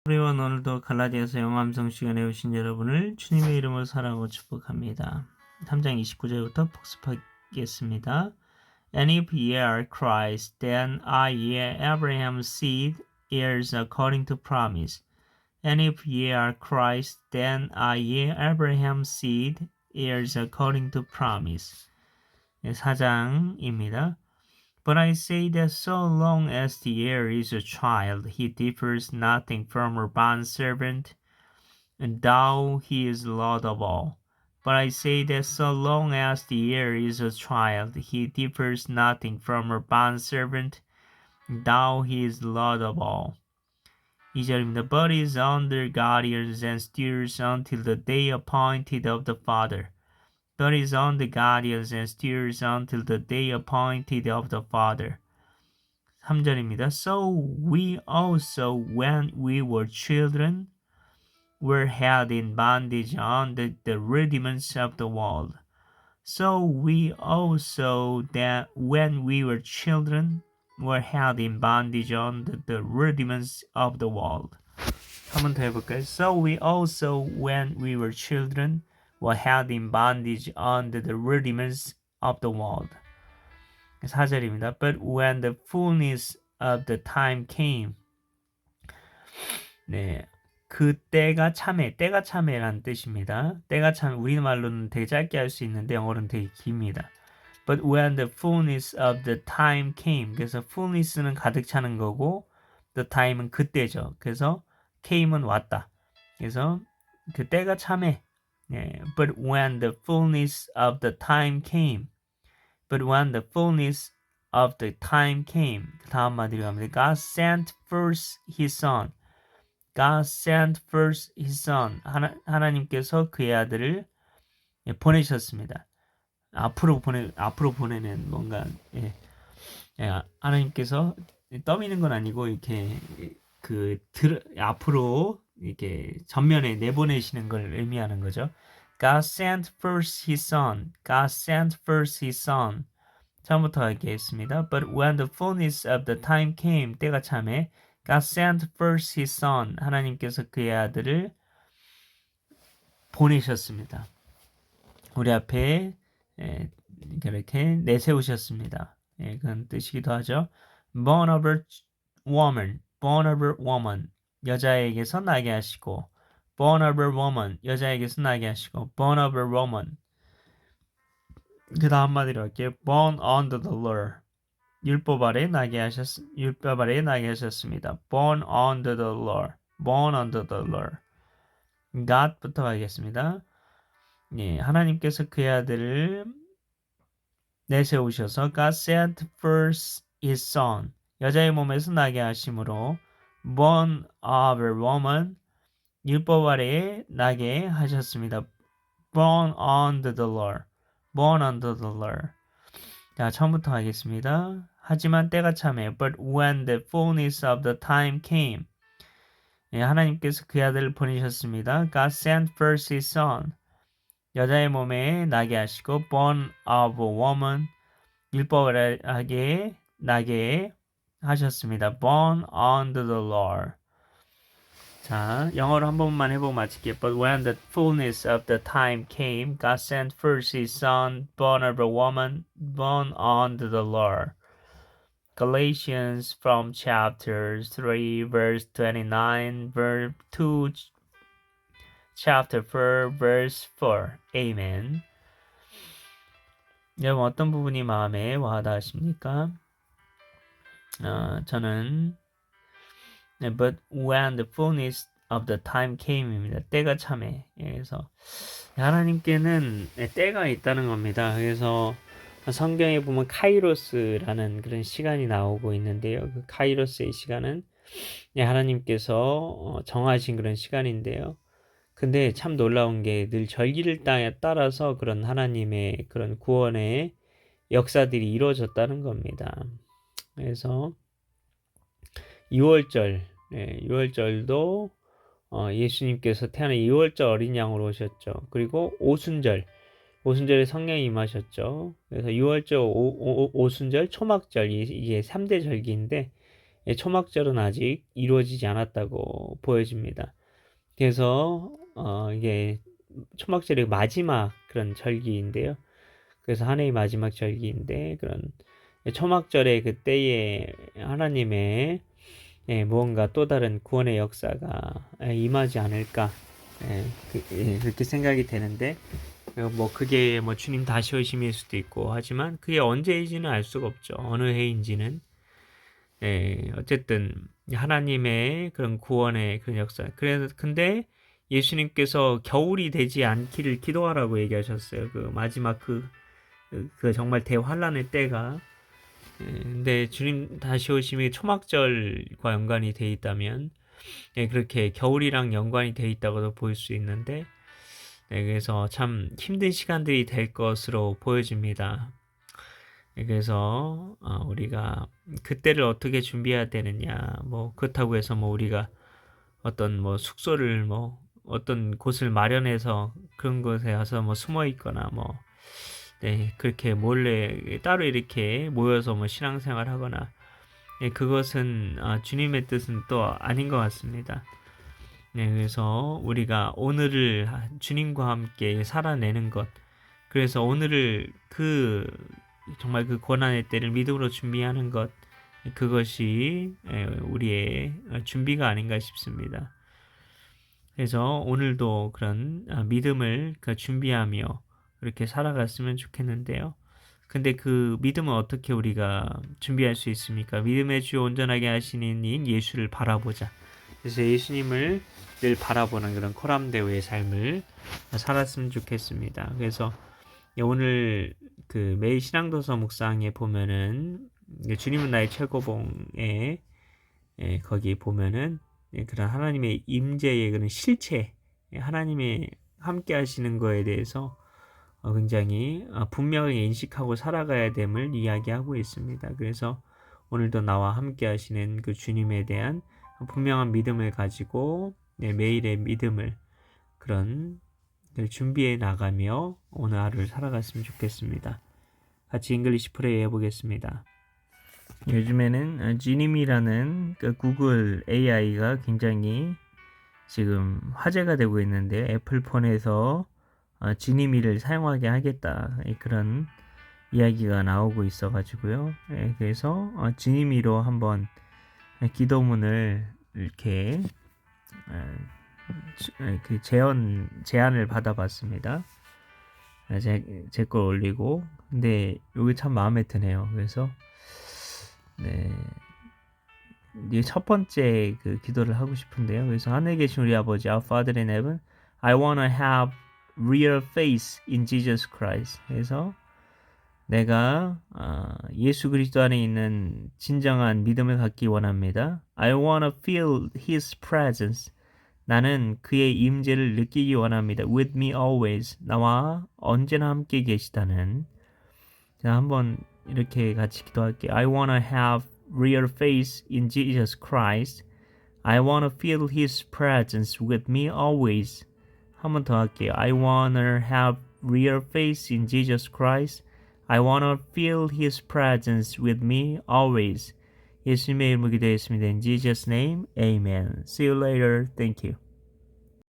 우리와 오늘도 갈라디아서 영암성 시간에 오신 여러분을 주님의 이름으로 사랑하고 축복합니다. 3장 29절부터 복습하겠습니다. And if ye are Christ, then are ye Abraham's seed, heirs according to promise. And if ye are Christ, then are ye Abraham's seed, heirs according to promise. 4장입니다. But I say that so long as the heir is a child, he differs nothing from a bondservant, and though he is Lord of all. But I say that so long as the heir is a child, he differs nothing from a bondservant, and though he is Lord of all. 2절입니다. But is under guardians and steers until the day appointed of the Father. But is under guardians and steers until the day appointed of the Father. 3절입니다. So we also, when we were children, were held in bondage under the rudiments of the world. So we also, that when we were children, were held in bondage under the rudiments of the world. 한 번 더 해볼까요? So we also, when we were children, were held in bondage under the rudiments of the world. 4절입니다. But when the fullness of the time came. 네, 그 때가 참회라는 뜻입니다. 때가 참회, 우리말로는 되게 짧게 할 수 있는데 영어로는 되게 깁니다. But when the fullness of the time came. 그래서 fullness는 가득 차는 거고 the time은 그때죠. 그래서 came은 왔다. 그래서 그 때가 참회. 네, but when the fullness of the time came. But when the fullness of the time came. 다음 마디로 갑니다. God sent first his son. God sent first his son. 하나님께서 그의 아들을 보내셨습니다. 앞으로 보내는 뭔가 하나님께서 떠미는 건 아니고 이렇게 앞으로 이렇게 전면에 내보내시는 걸 의미하는 거죠. God sent first his son. God sent first his son. 처음부터 하겠습니다. But when the fullness of the time came, 때가 참에 God sent first his son. 하나님께서 그의 아들을 보내셨습니다. 우리 앞에 이렇게 내세우셨습니다. 그런 뜻이기도 하죠. Born of a woman, born of a woman. 여자에게서 나게 하시고, born of a woman. 여자에게서 나게 하시고, born of a woman. 그 다음 마디로 할게요. Born under the law. 율법 아래 나게 하셨습니다. Born under the law. Born under the law. God부터 가겠습니다. 예, 하나님께서 그의 아들을 내세우셔서 God sent first his son. 여자의 몸에서 나게 하심으로 born of a woman. 율법 아래에 나게 하셨습니다. Born under the law. Born under the law. 자, 처음부터 하겠습니다. 하지만 때가 참에 But when the fullness of the time came. 예, 하나님께서 그 아들을 보내셨습니다. God sent first his son. 여자의 몸에 나게 하시고 born of a woman. 율법을 나게 하셨습니다. Born under the law. 자, 영어로 한 번만 해보고 마칠게요. But when the fullness of the time came, God sent first his son, born of a woman, born under the law. Galatians from chapter 3, verse 29, verse 2, chapter 4, verse 4. Amen. 여러분 어떤 부분이 마음에 와닿으십니까? 저는 But when the fullness of the time came입니다. 때가 참에. 그래서 하나님께는 때가 있다는 겁니다. 그래서 성경에 보면 카이로스라는 그런 시간이 나오고 있는데요. 그 카이로스의 시간은 하나님께서 정하신 그런 시간인데요. 근데 참 놀라운 게 늘 절기를 따라서 그런 하나님의 그런 구원의 역사들이 이루어졌다는 겁니다. 그래서 6월절도 예수님께서 태어난 2월절 어린 양으로 오셨죠. 그리고 오순절에 성령이 임하셨죠. 그래서 6월절, 오순절, 초막절 이게 3대 절기인데 초막절은 아직 이루어지지 않았다고 보여집니다. 그래서 이게 초막절의 마지막 그런 절기인데요. 그래서 한 해의 마지막 절기인데 그런 초막절의 그때에 하나님의 무언가 또 다른 구원의 역사가 임하지 않을까 그렇게 생각이 되는데 뭐 그게 뭐 주님 다시 오심일 수도 있고 하지만 그게 언제인지는 알 수가 없죠. 어느 해인지는 어쨌든 하나님의 그런 구원의 그런 역사. 그래서 근데 예수님께서 겨울이 되지 않기를 기도하라고 얘기하셨어요. 그 마지막 그 정말 대환란의 때가. 근데 주님 다시 오심이 초막절과 연관이 돼 있다면 그렇게 겨울이랑 연관이 돼 있다고도 볼 수 있는데 그래서 참 힘든 시간들이 될 것으로 보여집니다. 그래서 우리가 그때를 어떻게 준비해야 되느냐 뭐 그렇다고 해서 뭐 우리가 어떤 뭐 숙소를 뭐 어떤 곳을 마련해서 그런 곳에 가서 뭐 숨어 있거나 뭐 그렇게 몰래 따로 이렇게 모여서 뭐 신앙생활 하거나 그것은 주님의 뜻은 또 아닌 것 같습니다. 그래서 우리가 오늘을 주님과 함께 살아내는 것, 그래서 오늘을 정말 그 고난의 때를 믿음으로 준비하는 것, 그것이 우리의 준비가 아닌가 싶습니다. 그래서 오늘도 그런 믿음을 준비하며 그렇게 살아갔으면 좋겠는데요. 근데 그 믿음은 어떻게 우리가 준비할 수 있습니까? 믿음의 주 온전하게 하시는 인 예수를 바라보자. 그래서 예수님을 늘 바라보는 그런 코람데오의 삶을 살았으면 좋겠습니다. 그래서 오늘 그 매일 신앙도서 묵상에 보면은 주님은 나의 최고봉에 거기 보면은 그런 하나님의 임재의 그런 실체, 하나님의 함께 하시는 거에 대해서 굉장히 분명하게 인식하고 살아가야 됨을 이야기하고 있습니다. 그래서 오늘도 나와 함께 하시는 그 주님에 대한 분명한 믿음을 가지고 매일의 믿음을 그런 준비해 나가며 오늘 하루를 살아갔으면 좋겠습니다. 같이 잉글리시 프레이 해보겠습니다. 요즘에는 지님이라는 그 구글 AI가 굉장히 지금 화제가 되고 있는데 애플폰에서 지니미를 사용하게 하겠다 그런 이야기가 나오고 있어 가지고요. 그래서 지니미로 한번 기도문을 이렇게 그 제안을 받아봤습니다. 제 걸 올리고 근데 여기 참 마음에 드네요. 그래서 이게 첫 번째 그 기도를 하고 싶은데요. 그래서 하늘에 계신 우리 아버지, Our Father in Heaven, I wanna have real faith in Jesus Christ. 그래서 내가 예수 그리스도 안에 있는 진정한 믿음을 갖기 원합니다. I wanna feel His presence. 나는 그의 임재를 느끼기 원합니다. With me always. 나와 언제나 함께 계시다는. 자, 한번 이렇게 같이 기도할게요. I wanna have real faith in Jesus Christ. I wanna feel His presence with me always. 한 번 더 할게요. I wanna have real faith in Jesus Christ. I wanna feel His presence with me always. 예수님의 이름으로 기도했습니다. In Jesus' name, Amen. See you later. Thank you.